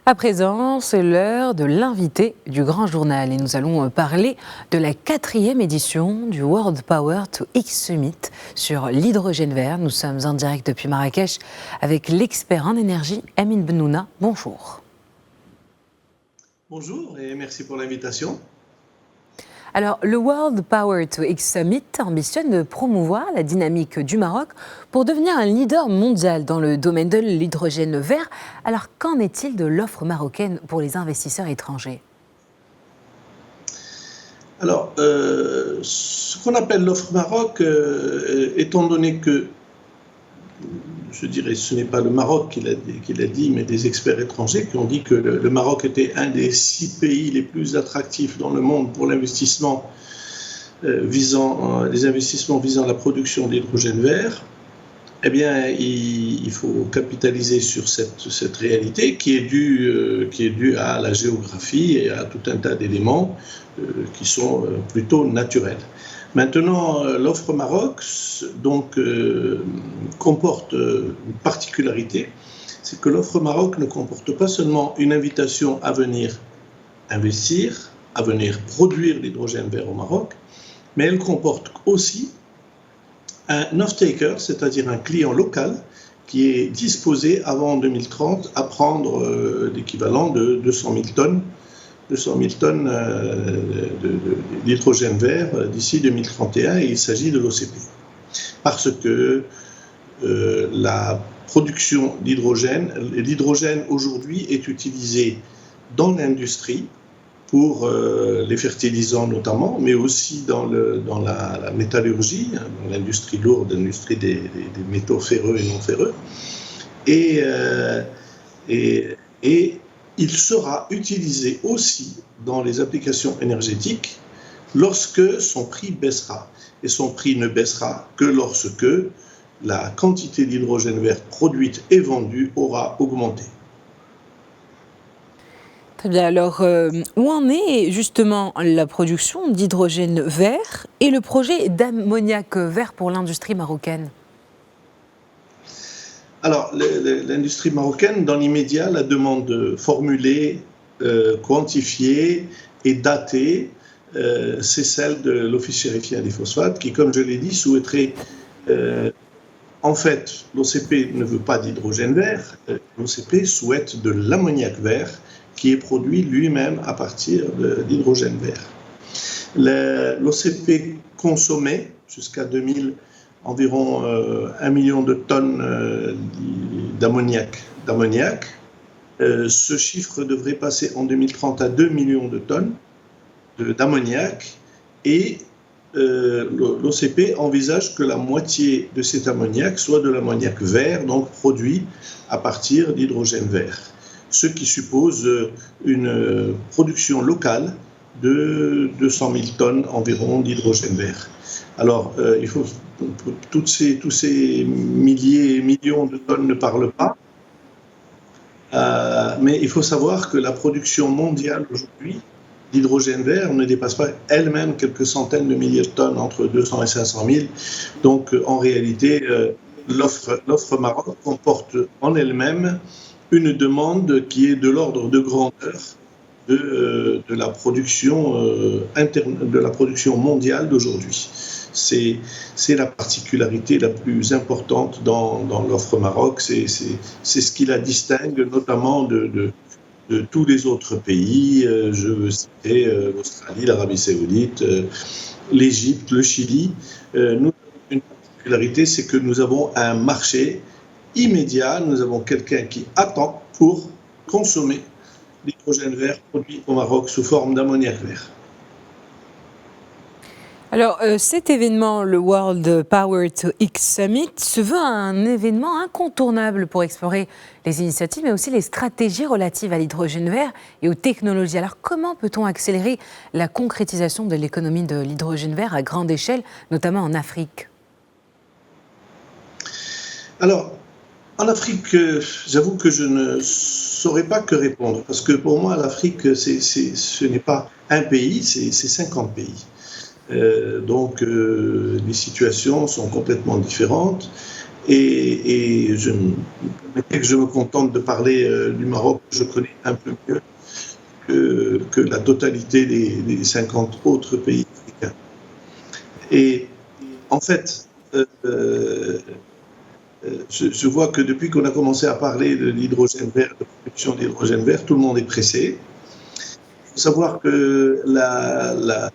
À présent, c'est l'heure de l'invité du Grand Journal et nous allons parler de la 4e édition du World Power to X Summit sur l'hydrogène vert. Nous sommes en direct depuis Marrakech avec l'expert en énergie Amin Bennouna. Bonjour. Bonjour et merci pour l'invitation. Alors, le World Power to X Summit ambitionne de promouvoir la dynamique du Maroc pour devenir un leader mondial dans le domaine de l'hydrogène vert. Alors, qu'en est-il de l'offre marocaine pour les investisseurs étrangers ? Alors, ce qu'on appelle l'offre Maroc, étant donné que, je dirais, ce n'est pas le Maroc qui l'a dit, mais des experts étrangers qui ont dit que le Maroc était un des 6 pays les plus attractifs dans le monde pour l'investissement les investissements visant la production d'hydrogène vert. Eh bien, il faut capitaliser sur cette réalité qui est due à la géographie et à tout un tas d'éléments qui sont plutôt naturels. Maintenant, l'offre Maroc comporte une particularité, c'est que l'offre Maroc ne comporte pas seulement une invitation à venir investir, à venir produire l'hydrogène vert au Maroc, mais elle comporte aussi un off-taker, c'est-à-dire un client local qui est disposé avant 2030 à prendre l'équivalent de 200 000 tonnes d'hydrogène vert d'ici 2031, et il s'agit de l'OCP. Parce que la production l'hydrogène aujourd'hui est utilisé dans l'industrie, pour les fertilisants notamment, mais aussi dans la métallurgie, dans l'industrie lourde, l'industrie des métaux ferreux et non ferreux. Et il sera utilisé aussi dans les applications énergétiques lorsque son prix baissera. Et son prix ne baissera que lorsque la quantité d'hydrogène vert produite et vendue aura augmenté. Très bien, alors où en est justement la production d'hydrogène vert et le projet d'ammoniac vert pour l'industrie marocaine ? Alors, l'industrie marocaine, dans l'immédiat, la demande formulée, quantifiée et datée, c'est celle de l'Office chérifien des phosphates qui, comme je l'ai dit, souhaiterait... en fait, l'OCP ne veut pas d'hydrogène vert, l'OCP souhaite de l'ammoniac vert qui est produit lui-même à partir d'hydrogène vert. L'OCP consommait jusqu'à 2000 environ 1 million de tonnes d'ammoniac. Ce chiffre devrait passer en 2030 à 2 millions de tonnes d'ammoniac, et l'OCP envisage que la moitié de cet ammoniac soit de l'ammoniac vert, donc produit à partir d'hydrogène vert, ce qui suppose une production locale de 200 000 tonnes environ d'hydrogène vert. Alors, tous ces milliers et millions de tonnes ne parlent pas, mais il faut savoir que la production mondiale aujourd'hui d'hydrogène vert ne dépasse pas elle-même quelques centaines de milliers de tonnes, entre 200 et 500 000. Donc, en réalité, l'offre Maroc comporte en elle-même une demande qui est de l'ordre de grandeur de la production mondiale d'aujourd'hui. C'est la particularité la plus importante dans l'offre Maroc. C'est ce qui la distingue notamment de tous les autres pays. Je veux citer l'Australie, l'Arabie Saoudite, l'Égypte, le Chili. Nous, une particularité, c'est que nous avons un marché immédiat. Nous avons quelqu'un qui attend pour consommer l'hydrogène vert produit au Maroc sous forme d'ammoniac vert. Alors, cet événement, le World Power to X Summit, se veut un événement incontournable pour explorer les initiatives, mais aussi les stratégies relatives à l'hydrogène vert et aux technologies. Alors, comment peut-on accélérer la concrétisation de l'économie de l'hydrogène vert à grande échelle, notamment en Afrique ? Alors, en Afrique, j'avoue que je ne saurais pas que répondre, parce que pour moi, l'Afrique, ce n'est pas un pays, c'est 50 pays. Donc, les situations sont complètement différentes. Et je me contente de parler du Maroc, je connais un peu mieux que la totalité des 50 autres pays africains. Et en fait, je vois que depuis qu'on a commencé à parler de l'hydrogène vert, de production d'hydrogène vert, tout le monde est pressé. Il faut savoir que la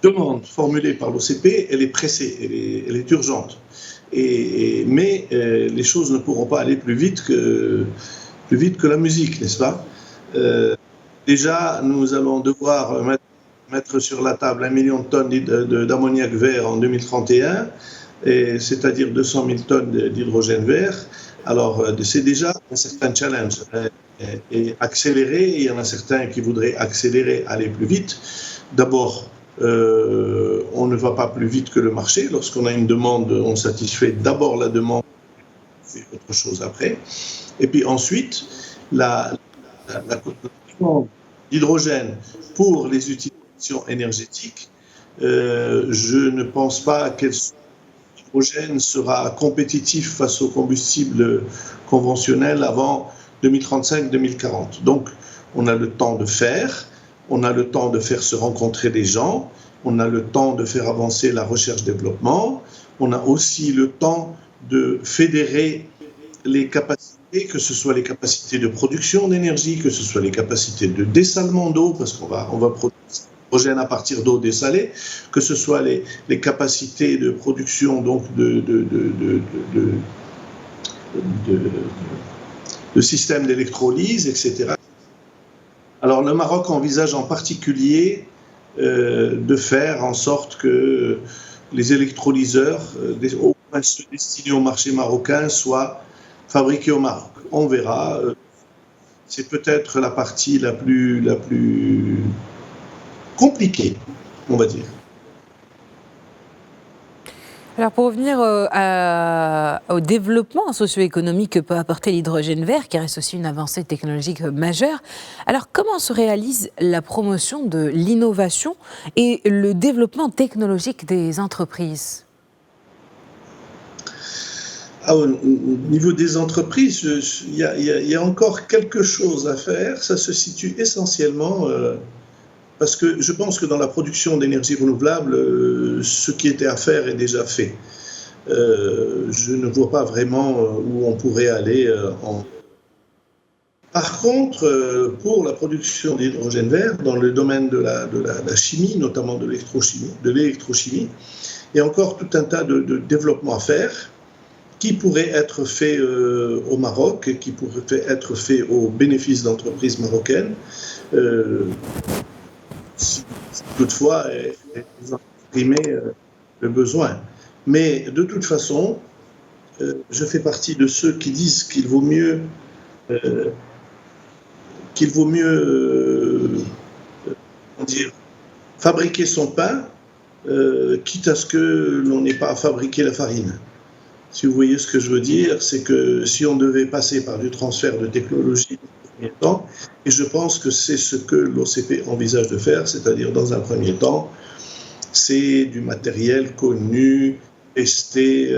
demande formulée par l'OCP, elle est pressée, elle est urgente. Mais les choses ne pourront pas aller plus vite que la musique, n'est-ce pas? Déjà, nous allons devoir mettre sur la table 1 million de tonnes d'ammoniac vert en 2031, c'est-à-dire 200 000 tonnes d'hydrogène vert. Alors, c'est déjà un certain challenge. Et accélérer, il y en a certains qui voudraient accélérer, aller plus vite. D'abord, on ne va pas plus vite que le marché. Lorsqu'on a une demande, on satisfait d'abord la demande, on fait autre chose après. Et puis ensuite, la production d'hydrogène pour les utilisations énergétiques, je ne pense pas que l'hydrogène sera compétitif face aux combustibles conventionnels avant 2035-2040. Donc, on a le temps de faire. On a le temps de faire se rencontrer les gens, on a le temps de faire avancer la recherche-développement, on a aussi le temps de fédérer les capacités, que ce soit les capacités de production d'énergie, que ce soit les capacités de dessalement d'eau, parce qu'on va produire l'hydrogène à partir d'eau dessalée, que ce soit les capacités de production donc de systèmes d'électrolyse, etc. Alors le Maroc envisage en particulier de faire en sorte que les électrolyseurs, au moins ceux destinés au marché marocain, soient fabriqués au Maroc. On verra. C'est peut-être la partie la plus compliquée, on va dire. Alors pour revenir au développement socio-économique que peut apporter l'hydrogène vert, qui reste aussi une avancée technologique majeure, alors comment se réalise la promotion de l'innovation et le développement technologique des entreprises ? Au niveau des entreprises, il y a encore quelque chose à faire. Ça se situe essentiellement... parce que je pense que dans la production d'énergie renouvelable, ce qui était à faire est déjà fait. Je ne vois pas vraiment où on pourrait aller. Par contre, pour la production d'hydrogène vert, dans le domaine de la chimie, notamment de l'électrochimie, il y a encore tout un tas de développements à faire qui pourraient être faits au Maroc, qui pourraient être faits au bénéfice d'entreprises marocaines. Si toutefois ils ont exprimé le besoin. Mais de toute façon, je fais partie de ceux qui disent qu'il vaut mieux fabriquer son pain, quitte à ce que l'on n'ait pas à fabriquer la farine. Si vous voyez ce que je veux dire, c'est que si on devait passer par du transfert de technologie dans un premier temps, et je pense que c'est ce que l'OCP envisage de faire, c'est-à-dire dans un premier temps, c'est du matériel connu, testé,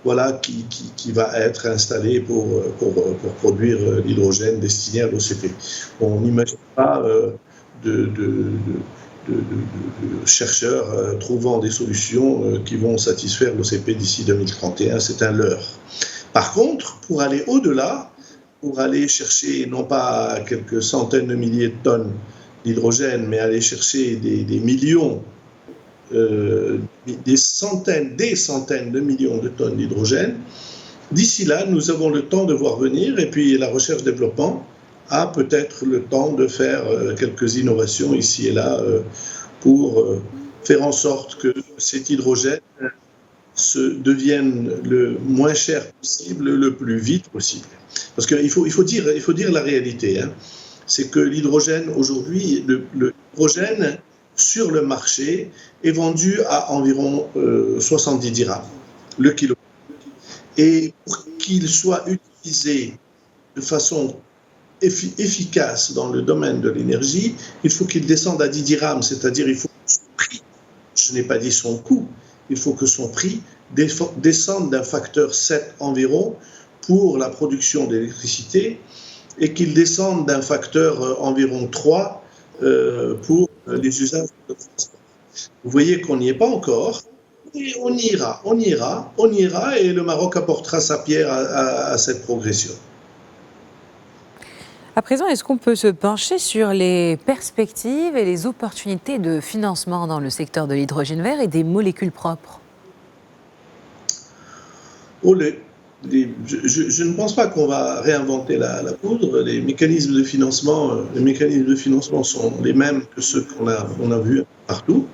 voilà, qui va être installé pour produire l'hydrogène destiné à l'OCP. On n'imagine pas de chercheurs trouvant des solutions qui vont satisfaire l'OCP d'ici 2031, c'est un leurre. Par contre, pour aller au-delà, pour aller chercher non pas quelques centaines de milliers de tonnes d'hydrogène, mais aller chercher des millions, des centaines de millions de tonnes d'hydrogène, d'ici là, nous avons le temps de voir venir, et puis la recherche-développement a peut-être le temps de faire quelques innovations ici et là pour faire en sorte que cet hydrogène devienne le moins cher possible, le plus vite possible. Parce qu'il faut dire la réalité, hein. C'est que l'hydrogène aujourd'hui, l'hydrogène sur le marché est vendu à environ 70 dirhams le kilo. Et pour qu'il soit utilisé de façon efficace dans le domaine de l'énergie, il faut qu'il descende à 10 dirhams, c'est-à-dire il faut son prix, je n'ai pas dit son coût, il faut que son prix descende d'un facteur 7 environ pour la production d'électricité et qu'il descende d'un facteur environ 3 pour les usages de transport. Vous voyez qu'on n'y est pas encore, et on y ira, et le Maroc apportera sa pierre à cette progression. À présent, est-ce qu'on peut se pencher sur les perspectives et les opportunités de financement dans le secteur de l'hydrogène vert et des molécules propres? Je ne pense pas qu'on va réinventer la poudre. Les mécanismes de financement sont les mêmes que ceux qu'on a vus partout.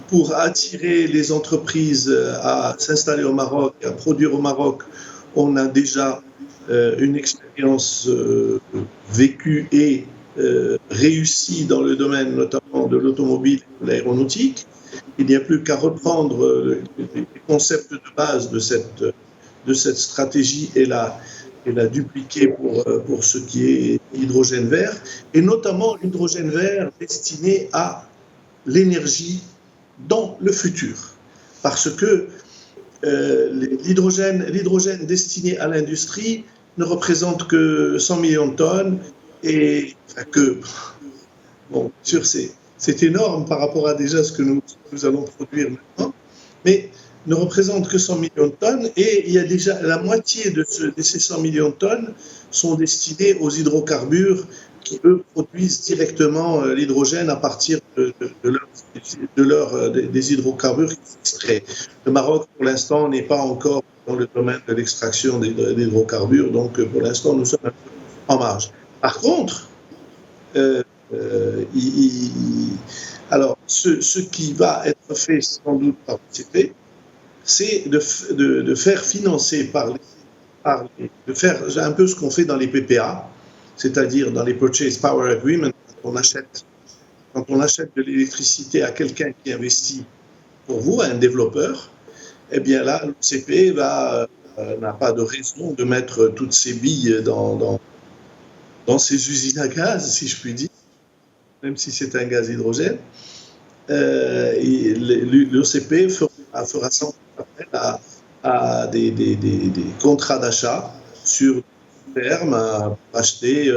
Pour attirer les entreprises à s'installer au Maroc, à produire au Maroc, on a déjà une expérience vécue et réussie dans le domaine notamment de l'automobile et de l'aéronautique. Il n'y a plus qu'à reprendre les concepts de base de cette stratégie et la dupliquer pour ce qui est l'hydrogène vert, et notamment l'hydrogène vert destiné à l'énergie dans le futur. Parce que l'hydrogène destiné à l'industrie ne représente que 100 millions de tonnes, et bon, sûr, c'est énorme par rapport à déjà ce que nous allons produire maintenant, mais ne représente que 100 millions de tonnes, et il y a déjà la moitié de ces 100 millions de tonnes sont destinés aux hydrocarbures qui, eux, produisent directement l'hydrogène à partir des hydrocarbures qu'ils extraient. Le Maroc, pour l'instant, n'est pas encore dans le domaine de l'extraction d'hydrocarbures, donc pour l'instant, nous sommes un peu en marge. Par contre, alors, ce qui va être fait sans doute par l'OCP, c'est de faire financer de faire un peu ce qu'on fait dans les PPA, c'est-à-dire dans les Purchase Power Agreements, quand on achète de l'électricité à quelqu'un qui investit pour vous, à un développeur, eh bien là, l'OCP n'a pas de raison de mettre toutes ses billes dans ses usines à gaz, si je puis dire, même si c'est un gaz hydrogène. L'OCP fera sans appel à des contrats d'achat sur terme pour acheter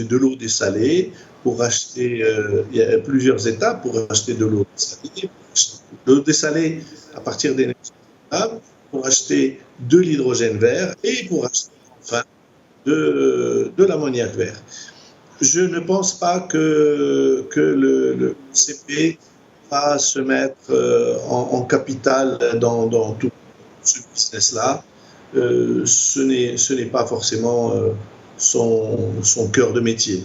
de l'eau dessalée, il y a plusieurs étapes pour acheter de l'eau dessalée. L'eau dessalée à partir d'énergies renouvelables, pour acheter de l'hydrogène vert et pour acheter enfin de l'ammoniac vert. Je ne pense pas que le CP va se mettre en capital dans tout ce business-là. Ce n'est pas forcément son cœur de métier.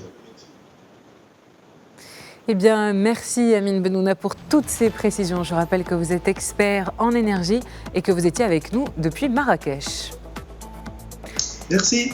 Eh bien, merci Amine Bennouna pour toutes ces précisions. Je rappelle que vous êtes expert en énergie et que vous étiez avec nous depuis Marrakech. Merci.